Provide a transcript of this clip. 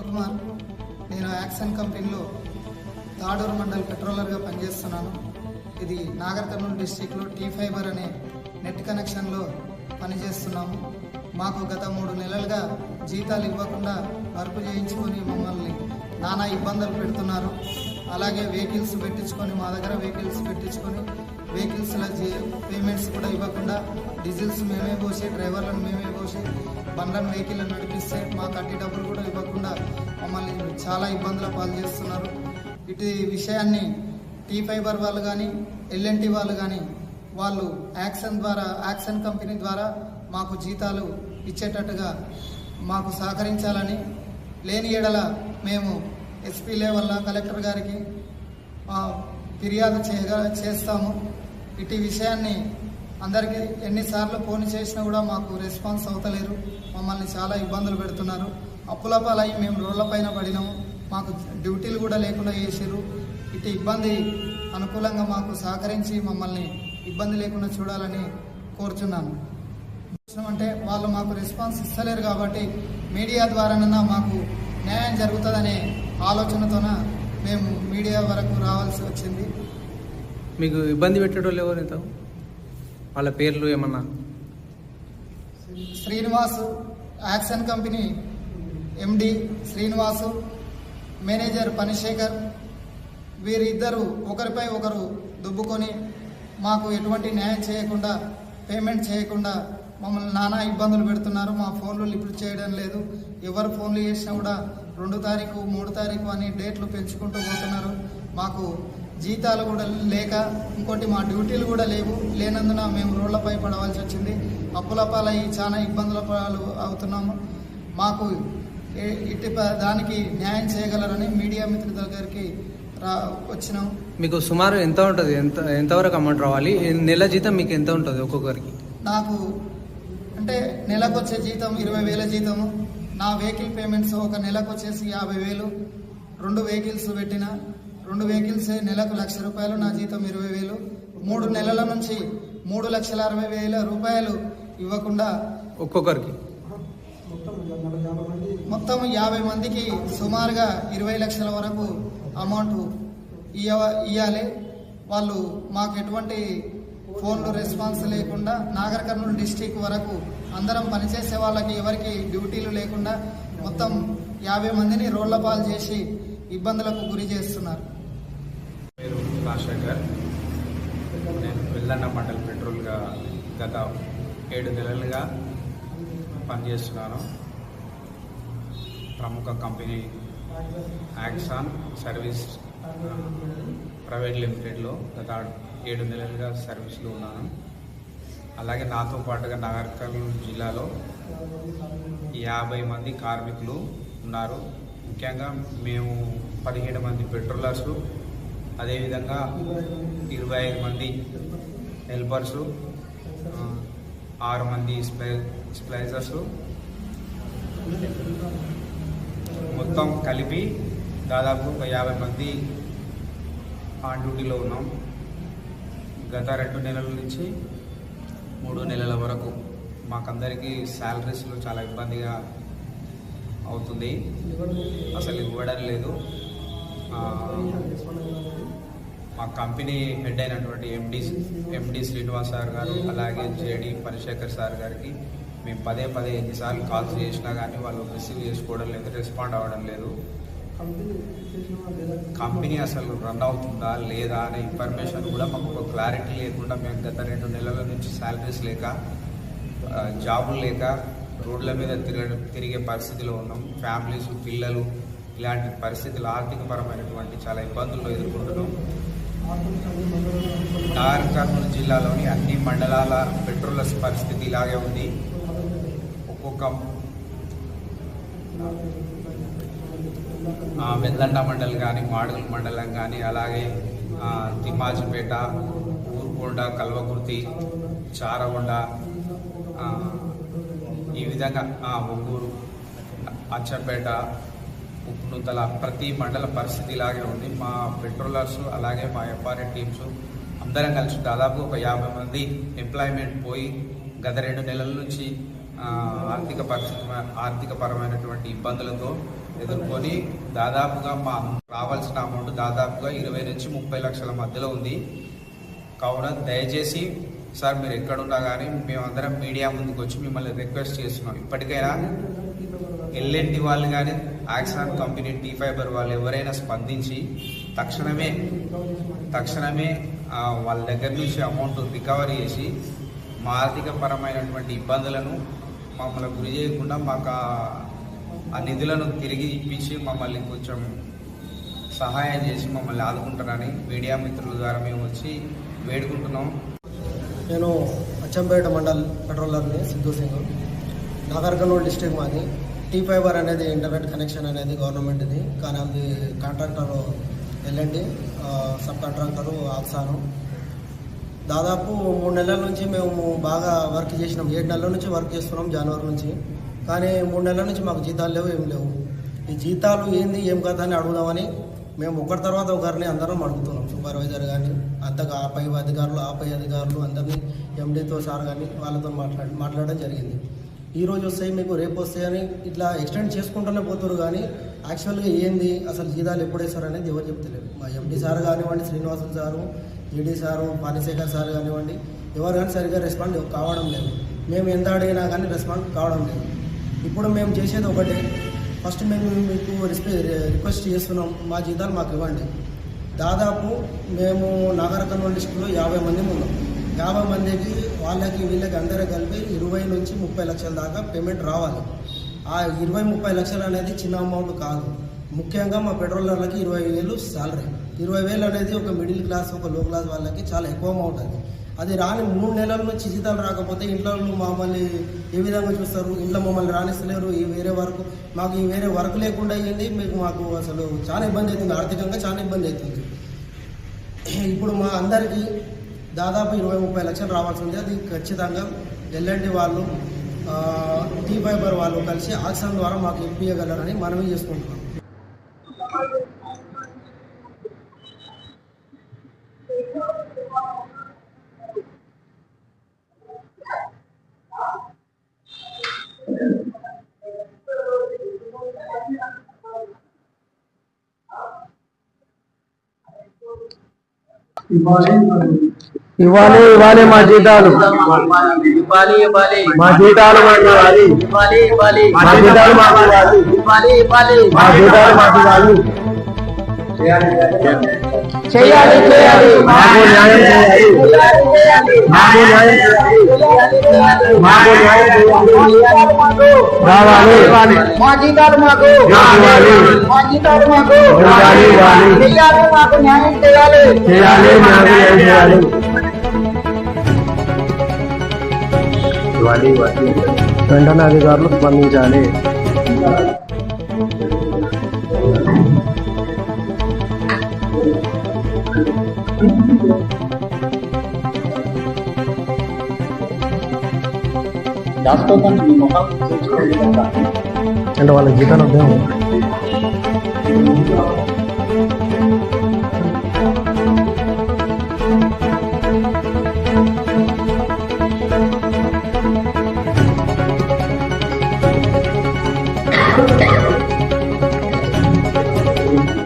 కుమార్, నేను యాక్సన్ కంపెనీలో తాడూరు మండల్ పెట్రోలర్గా పనిచేస్తున్నాను. ఇది నాగర్ కర్నూలు డిస్టిక్లో టీ ఫైబర్ అనే నెట్ కనెక్షన్లో పనిచేస్తున్నాము. మాకు గత 3 నెలలుగా జీతాలు ఇవ్వకుండా వర్క్ చేయించుకొని మమ్మల్ని నానా ఇబ్బందులు పెడుతున్నారు. అలాగే వెహికల్స్ పెట్టించుకొని మా దగ్గర వెహికల్స్ల పేమెంట్స్ కూడా ఇవ్వకుండా డీజిల్స్ మేమే పోసి డ్రైవర్లను మేమే పోసి బండ్లను వెహికల్ని నడిపిస్తే మా కట్టి డబ్బులు కూడా ఇవ్వకుండా మమ్మల్ని చాలా ఇబ్బందుల పాలు చేస్తున్నారు. ఇటు విషయాన్ని టీ ఫైబర్ వాళ్ళు కానీ ఎల్ఎన్టీ వాళ్ళు కానీ వాళ్ళు యాక్సన్ కంపెనీ ద్వారా మాకు జీతాలు ఇచ్చేటట్టుగా మాకు సహకరించాలని, లేని ఎడల మేము ఎస్పీ లెవెల్లో కలెక్టర్ గారికి ఫిర్యాదు చేస్తాము. ఇటు విషయాన్ని అందరికీ ఎన్నిసార్లు ఫోన్ చేసినా కూడా మాకు రెస్పాన్స్ అవుతలేరు. మమ్మల్ని చాలా ఇబ్బందులు పెడుతున్నారు. అప్పుల పాలై మేము రోడ్లపైన పడినాము. మాకు డ్యూటీలు కూడా లేకుండా చేసారు. ఇటు ఇబ్బంది అనుకూలంగా మాకు సహకరించి మమ్మల్ని ఇబ్బంది లేకుండా చూడాలని కోరుచున్నాను. అంటే వాళ్ళు మాకు రెస్పాన్స్ ఇస్తలేరు కాబట్టి మీడియా ద్వారానన్నా మాకు న్యాయం జరుగుతుందనే ఆలోచనతోన మేము మీడియా వరకు రావాల్సి వచ్చింది. మీకు ఇబ్బంది పెట్టేటోళ్ళు ఎవరు ఎంత? వాళ్ళ పేర్లు ఏమన్నా? Srinivasu, Axon company MD Srinivasu, manager Panishekar, వీరిద్దరూ ఒకరిపై ఒకరు దుబ్బుకొని మాకు ఎటువంటి న్యాయం చేయకుండా, పేమెంట్ చేయకుండా మమ్మల్ని నానా ఇబ్బందులు పెడుతున్నారు. మా ఫోన్లు లిఫ్ట్ చేయడం లేదు. ఎవరు ఫోన్లు చేసినా కూడా 2 తారీఖు 3 తారీఖు అని డేట్లు పెంచుకుంటూ పోతున్నారు. మాకు జీతాలు కూడా లేక, ఇంకోటి మా డ్యూటీలు కూడా లేనందున మేము రోడ్లపై పడవలసి వచ్చింది. అప్పుల పాలై చాలా ఇబ్బందుల పాలు అవుతున్నాము. మాకు ఇటు దానికి న్యాయం చేయగలరని మీడియా మిత్రుల దగ్గరికి వచ్చినాం. మీకు సుమారు ఎంత ఉంటుంది? ఎంతవరకు అమౌంట్ రావాలి? నెల జీతం మీకు ఎంత ఉంటుంది ఒక్కొక్కరికి? నాకు అంటే నెలకు వచ్చే జీతం 20,000 జీతము. నా వెహికల్ పేమెంట్స్ ఒక నెలకు వచ్చేసి 50,000. 2 వెహికల్స్ పెట్టిన 2 వెహికల్స్ నెలకు ₹1,00,000. నా జీతం 20,000. 3 నెలల నుంచి 3,60,000 రూపాయలు ఇవ్వకుండా ఒక్కొక్కరికి మొత్తం 50 మందికి సుమారుగా 20 లక్షల వరకు అమౌంట్ ఇవ్వాలి. వాళ్ళు మాకు ఎటువంటి ఫోన్లు రెస్పాన్స్ లేకుండా నాగర్ కర్నూలు డిస్టిక్ వరకు అందరం పనిచేసే వాళ్ళకి ఎవరికి డ్యూటీలు లేకుండా మొత్తం 50 మందిని రోడ్ల పాలు చేసి ఇబ్బందులకు గురి చేస్తున్నారు. పేరు రాజశేఖర్. నేను వెల్లండ మండల్ పెట్రోల్గా గత 7 నెలలుగా పనిచేస్తున్నాను. ప్రముఖ కంపెనీ యాక్సాన్ సర్వీస్ ప్రైవేట్ లిమిటెడ్లో గత 7 నెలలుగా సర్వీస్లో ఉన్నాను. అలాగే నాతో పాటుగా నాగర్ కర్నూలు జిల్లాలో 50 మంది కార్మికులు ఉన్నారు. ముఖ్యంగా మేము 17 మంది పెట్రోలర్సు, అదేవిధంగా 25 మంది హెల్పర్సు, 6 మంది స్ప్లైజర్సు, మొత్తం కలిపి దాదాపు ఒక 50 మంది ఆన్ డ్యూటీలో ఉన్నాం. గత 2 నెలల నుంచి 3 నెలల వరకు మాకందరికీ శాలరీస్లో చాలా ఇబ్బందిగా అవుతుంది. అసలు ఇవ్వడం లేదు. మా కంపెనీ హెడ్ అయినటువంటి ఎండి శ్రీనివాస్ సార్ గారు, అలాగే జేడి పనిశేఖర్ సార్ గారికి మేము పదే ఎన్నిసార్లు కాల్స్ చేసినా కానీ వాళ్ళు రిసీవ్ చేసుకోవడం లేదు, రెస్పాండ్ అవ్వడం లేదు. కంపెనీ అసలు రన్ అవుతుందా లేదా అనే ఇన్ఫర్మేషన్ కూడా మాకు ఒక క్లారిటీ లేకుండా మేము గత 2 నెలల నుంచి శాలరీస్ లేక, జాబులు లేక రోడ్ల మీద తిరిగే పరిస్థితిలో ఉన్నాం. ఫ్యామిలీస్, పిల్లలు, ఇలాంటి పరిస్థితులు ఆర్థికపరమైనటువంటి చాలా ఇబ్బందుల్లో ఎదుర్కొంటున్నాం. నాగర్ కర్నూలు జిల్లాలోని అన్ని మండలాల పెట్రోలర్స్ పరిస్థితి ఇలాగే ఉంది. ఒక్కొక్క వెల్లండ మండల్ కానీ, మాడుగుల మండలం కానీ, అలాగే తిమ్మాజిపేట, ఊరుకొండ, కల్వకుర్తి, చారగొండ, ఈ విధంగా ఒంగూరు, అచ్చంపేట, ఉప్పునూతల ప్రతి మండల పరిస్థితి ఇలాగే ఉంది. మా పెట్రోలర్స్ అలాగే మా ఎఫ్ఆర్ఏ టీమ్స్ అందరం కలిసి దాదాపు ఒక 50 మంది ఎంప్లాయ్మెంట్ పోయి గత 2 నెలల నుంచి ఆర్థికపరమైనటువంటి ఇబ్బందులతో ఎదుర్కొని దాదాపుగా మా రావాల్సిన అమౌంట్ దాదాపుగా 20 నుంచి 30 లక్షల మధ్యలో ఉంది. కావున దయచేసి సార్ మీరు ఎక్కడున్నా కానీ మేమందరం మీడియా ముందుకు వచ్చి మిమ్మల్ని రిక్వెస్ట్ చేస్తున్నాం, ఇప్పటికైనా ఎల్ఎన్టీ వాళ్ళు కానీ యాక్సాన్ కంపెనీ టీ ఫైబర్ వాళ్ళు ఎవరైనా స్పందించి తక్షణమే వాళ్ళ దగ్గర నుంచి అమౌంట్ రికవరీ చేసి మా ఆర్థిక పరమైనటువంటి ఇబ్బందులను మమ్మల్ని గురి చేయకుండా మాకు ఆ నిధులను తిరిగి ఇప్పించి మమ్మల్ని కొంచెం సహాయం చేసి మమ్మల్ని ఆదుకుంటారని మీడియా మిత్రుల ద్వారా మేము వచ్చి వేడుకుంటున్నాం. నేను అచ్చంపేట మండల్ పెట్రోలర్ని సిద్ధు సింగ్. నాగర్ కర్నూలు డిస్ట్రిక్ట్ మాది. టీ ఫైబర్ అనేది ఇంటర్నెట్ కనెక్షన్ అనేది గవర్నమెంట్ది, కానీ అది కాంట్రాక్టర్ ఎల్ఎన్టీ, సబ్ కాంట్రాక్టరు ఆక్సాను. దాదాపు 3 నెలల నుంచి మేము బాగా వర్క్ చేసినాం. 7 నెలల నుంచి వర్క్ చేస్తున్నాం జనవరి నుంచి. కానీ 3 నెలల నుంచి మాకు జీతాలు లేవు, ఏం లేవు. ఈ జీతాలు ఏంది ఏం కదా అని అడుగుదామని మేము ఒకరి తర్వాత ఒకరిని అందరం అడుగుతున్నాం. సూపర్వైజర్ కానీ అంతగా ఆపై అధికారులు అందరినీ ఎండీతో సార్ కానీ వాళ్ళతో మాట్లాడడం జరిగింది. ఈరోజు వస్తాయి మీకు రేపు వస్తాయని ఇట్లా ఎక్స్టెండ్ చేసుకుంటూనే పోతారు, కానీ యాక్చువల్గా ఏంది అసలు జీతాలు ఎప్పుడు వేస్తారు అనేది ఎవరు చెప్తలేరు. మా ఎండీ సార్ కానివ్వండి, శ్రీనివాసులు సారు, జీడీ సారు, పానిశేఖర్ సార్ కానివ్వండి, ఎవరు కానీ సరిగ్గా రెస్పాండ్ కావడం లేదు. మేము ఎంత అడిగినా కానీ రెస్పాండ్ కావడం లేదు. ఇప్పుడు మేము చేసేది ఒకటే, ఫస్ట్ మేము మీకు రిక్వెస్ట్ చేస్తున్నాం, మా జీతాలు మాకు ఇవ్వండి. దాదాపు మేము నాగర్ కర్నూలు డిస్ట్రిక్ట్లో 50 మంది ఉన్నాం. 50 మందికి వాళ్ళకి వీళ్ళకి అందరూ కలిపి 20 నుంచి 30 లక్షల దాకా పేమెంట్ రావాలి. ఆ 20-30 లక్షలు అనేది చిన్న అమౌంట్ కాదు. ముఖ్యంగా మా పెట్రోలర్లకి 20,000 శాలరీ. 20,000 అనేది ఒక మిడిల్ క్లాస్, ఒక లో క్లాస్ వాళ్ళకి చాలా ఎక్కువ అమౌంట్. అది రాని 3 నెలల నుంచి జీతాలు రాకపోతే ఇంట్లో మమ్మల్ని ఏ విధంగా చూస్తారు? ఇంట్లో మమ్మల్ని రాణిస్తలేరు. ఈ వేరే వర్క్ లేకుండా అయ్యింది. మాకు అసలు చాలా ఇబ్బంది అవుతుంది, ఆర్థికంగా చాలా ఇబ్బంది అవుతుంది. ఇప్పుడు మా అందరికీ దాదాపు 20-30 లక్షలు రావాల్సి ఉంది. అది ఖచ్చితంగా ఎల్ఎన్టీ వాళ్ళు, టీ ఫైబర్ వాళ్ళు కలిసి ఆక్షన్ ద్వారా మాకు ఇప్పించగలరని మనవి చేసుకుంటున్నాం. ఇవ్వాలి మా జీతాలు, మా జీతాలు మాకు ఇవ్వాలి, మా జీతాలు మాకు ఇవ్వాలి, మా జీతాలు మాకు ఇవ్వాలి. చేయాలి మాకు న్యాయం చేయాలి, మాకు న్యాయం చేయాలి, మాకు న్యాయం చేయాలి. రావాలి మా జీతాలు మాకు ఇవ్వాలి, మా జీతాలు మాకు ఇవ్వాలి, మాకు న్యాయం చేయాలి, న్యాయం చేయాలి. వెంటనే అధికారులు స్పందించాలి. అంటే వాళ్ళ జీతాలు